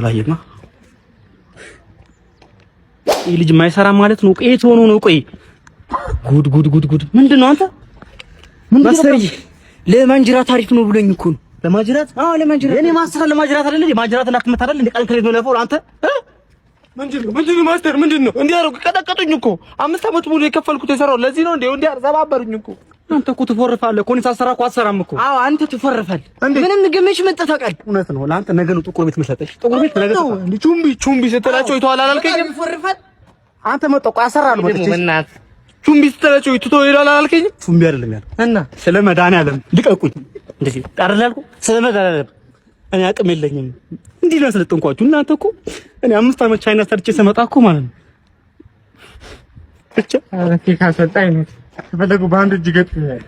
አላየማ ይሄ ልጅ ማይሰራ ማለት ነው። ቆይቶ ነው። ቆይ ጉድ ምንድነው አንተ? ማስተር ለማንጅራት አሪፍ ነው ብሎኝ እኮ ነው። ለማንጅራት? አዎ ለማንጅራት። እኔ ማስተር ለማንጅራት አይደል እንዴ? ማንጅራት እናትመታ አይደል እንዴ? ቃል ከሌለ ነው ለፈው አንተ ምንድነው ማስተር ምንድነው? እንዴ አረው ቀጠቀጡኝ እኮ 5 አመት ሙሉ የከፈልኩት የሰራው ለዚህ ነው እንዴ? እንዴ አርዛባበሩኝ እኮ። አንተ እኮ ትፎርፋለህ እኮ። እኔ ሳሰራ እኮ አትሰራም እኮ። አዎ አንተ ትፎርፋለህ። ምንም ንገመሽ መጣ ታውቃለህ። እውነት ነው። ለአንተ ነገ ነው ጥቁር ቤት መሰጠሽ። ጥቁር ቤት ነገ ነው። ቹምቢ ስትላቸው ይተዋል አላልከኝም? ይፎርፋል። አንተ መጣው አሰራለሁ መጥቼ ቹምቢ ስትላቸው ይተው ይላል አላልከኝም? ቹምቢ አይደለም ያለው እና ስለ መድኃኒዓለም ልቀቁኝ። እንደዚህ ታረላልኩ ስለ መድኃኒዓለም እኔ አቅም የለኝም። እንዲህ ነው ያሰለጠንኳችሁ እናንተ እኮ። እኔ 5 አመት ቻይና ሰርቼ ስመጣ እኮ ማለት ነው ብቻ አረቴ ካሰጣኝ ነው ተፈለጉ በአንድ እጅ ገጥኛል።